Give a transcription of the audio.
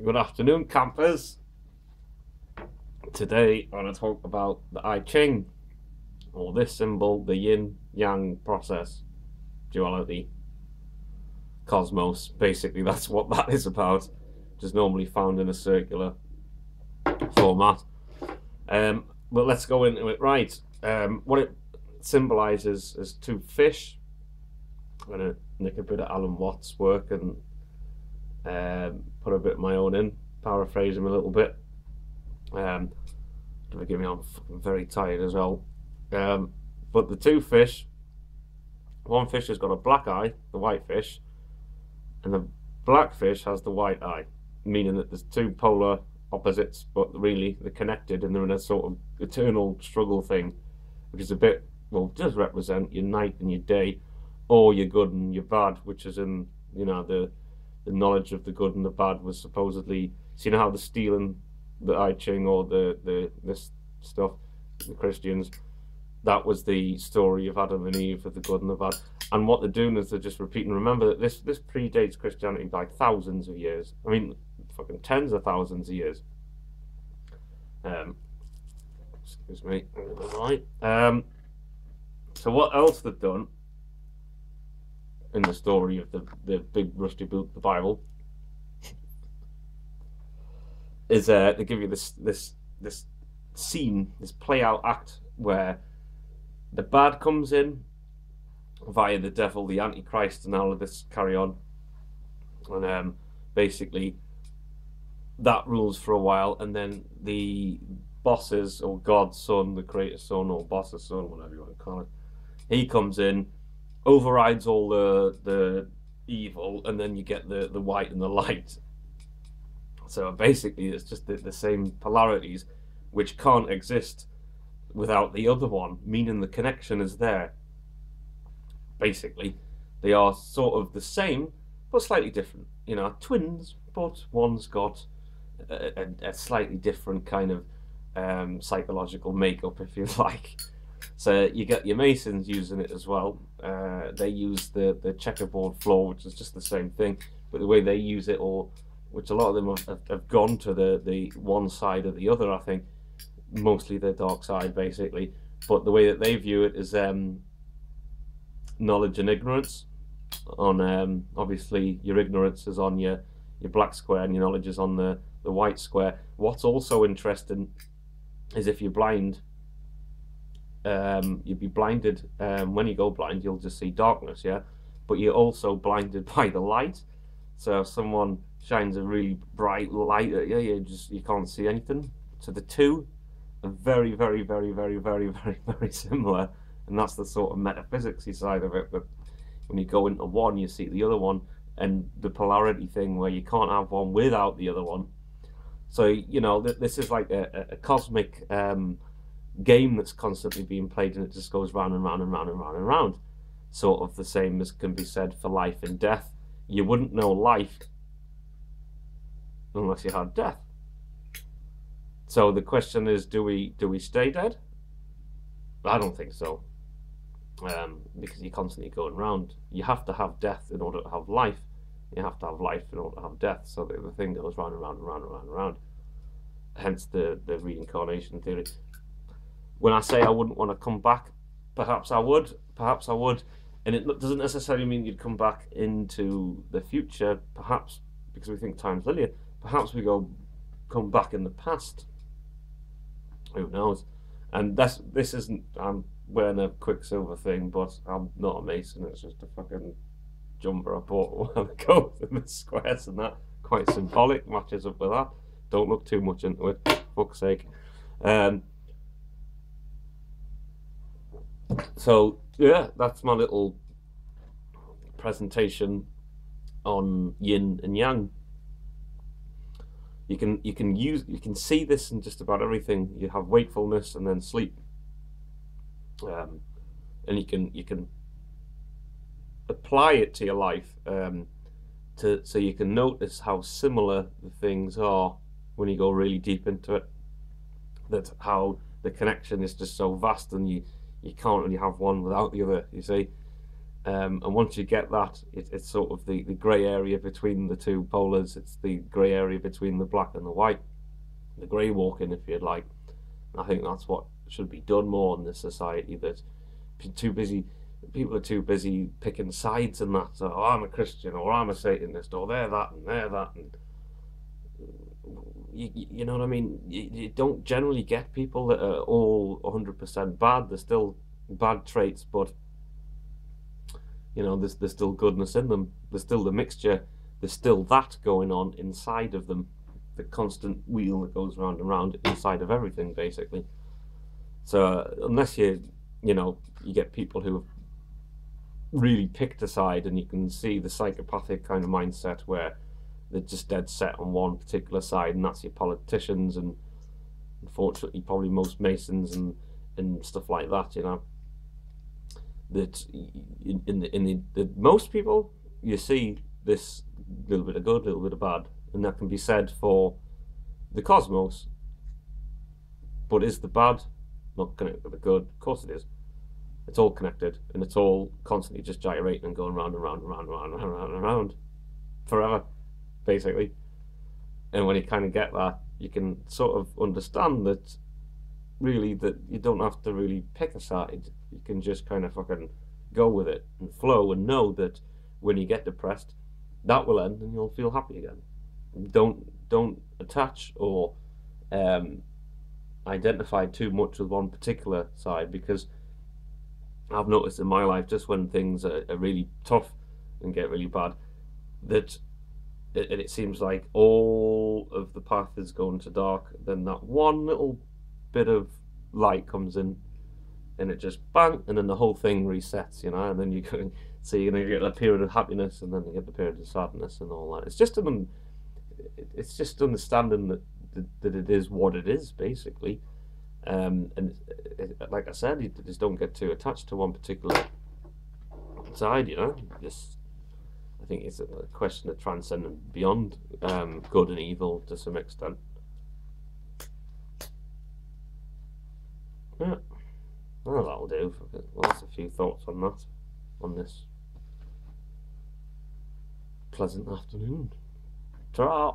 Good afternoon, campers. Today I'm going to talk about the I Ching, or this symbol, the yin yang process, duality, cosmos. Basically, that's what that is about, just normally found in a circular format. But let's go into it. Right. What it symbolizes is two fish. I'm going to nick a bit of Alan Watts' work and put a bit of my own in, paraphrase him a little bit. Forgive me, I'm very tired as well. But the two fish, one fish has got a black eye, the white fish, and the black fish has the white eye, meaning that there's two polar opposites, but really they're connected and they're in a sort of eternal struggle thing, which is a bit, well, does represent your night and your day, or your good and your bad, which is in, you know, the knowledge of the good and the bad was supposedly, so you know how the stealing the I Ching or this stuff, the Christians, that was the story of Adam and Eve, of the good and the bad. And what they're doing is they're just repeating. Remember that this predates Christianity by thousands of years. I mean, fucking tens of thousands of years. Excuse me. Right. So what else they've done in the story of the big rusty boot, the Bible, is they give you this scene, this play out act where the bad comes in via the devil, the Antichrist, and all of this carry on, and basically that rules for a while, and then the bosses, or God's son, the creator's son, or boss's son, whatever you want to call it, he comes in, overrides all the evil, and then you get the white and the light. So basically it's just the same polarities which can't exist without the other one, meaning the connection is there. Basically, they are sort of the same, but slightly different. You know, twins, but one's got a slightly different kind of psychological makeup, if you like. So you get your Masons using it as well. They use the checkerboard floor, which is just the same thing, but the way they use it, or which a lot of them have gone to the one side or the other, I think, mostly the dark side, basically. But the way that they view it is knowledge and ignorance. On obviously your ignorance is on your black square, and your knowledge is on the white square. What's also interesting is if you're blind, you'd be blinded. When you go blind, you'll just see darkness, yeah? But you're also blinded by the light. So if someone shines a really bright light at you, you can't see anything. So the two are very, very, very, very, very, very, very similar, and that's the sort of metaphysicsy side of it. But when you go into one, you see the other one, and the polarity thing where you can't have one without the other one. So you know this is like a cosmic game that's constantly being played, and it just goes round and round and round and round and round. Sort of the same as can be said for life and death. You wouldn't know life unless you had death. So the question is, do we stay dead? I don't think so, because you're constantly going round. You have to have death in order to have life. You have to have life in order to have death. So the thing goes round and round and round and round and round. Hence the reincarnation theory. When I say I wouldn't want to come back, perhaps I would. Perhaps I would. And it doesn't necessarily mean you'd come back into the future, perhaps because we think time's linear. Perhaps we come back in the past. Who knows? And this isn't, I'm wearing a Quicksilver thing, but I'm not a Mason. It's just a fucking jumper I bought a while ago in the squares, and that quite symbolic, matches up with that. Don't look too much into it, for fuck's sake. So yeah, that's my little presentation on yin and yang. You can see this in just about everything. You have wakefulness and then sleep, and you can apply it to your life, so you can notice how similar the things are when you go really deep into it. That how the connection is just so vast, and you can't really have one without the other, you see. And once you get that, it's sort of the grey area between the two polars. It's the grey area between the black and the white, the grey walking, if you'd like. I think that's what should be done more in this society. That people are too busy picking sides and that. So, oh, I'm a Christian, or I'm a Satanist, or they're that and they're that, and you know what I mean. You don't generally get people that are all 100% bad. There's still bad traits, but you know, there's still goodness in them. There's still the mixture. There's still that going on inside of them. The constant wheel that goes round and round inside of everything, basically. So unless you get people who have really picked a side, and you can see the psychopathic kind of mindset where they're just dead set on one particular side, and that's your politicians, and unfortunately probably most Masons and stuff like that, you know. That in the most people, you see this little bit of good, little bit of bad, and that can be said for the cosmos. But is the bad not connected with the good? Of course it is. It's all connected, and it's all constantly just gyrating and going round and round and round and round and round and round forever, basically. And when you kind of get that, you can sort of understand that really that you don't have to really pick a side. You can just kind of fucking go with it and flow, and know that when you get depressed, that will end and you'll feel happy again. Don't attach or identify too much with one particular side, because I've noticed in my life, just when things are really tough and get really bad, that it seems like all of the path is going to dark, then that one little bit of light comes in, and it just bang, and then the whole thing resets, you know. And then you can see, you get a period of happiness, and then you get the period of sadness and all that. It's just understanding that it is what it is, basically. And like I said, you just don't get too attached to one particular side, you know. I think it's a question of transcending beyond good and evil to some extent. Yeah, well, that'll do. Well, that's a few thoughts on that, on this pleasant afternoon. Ta-ra!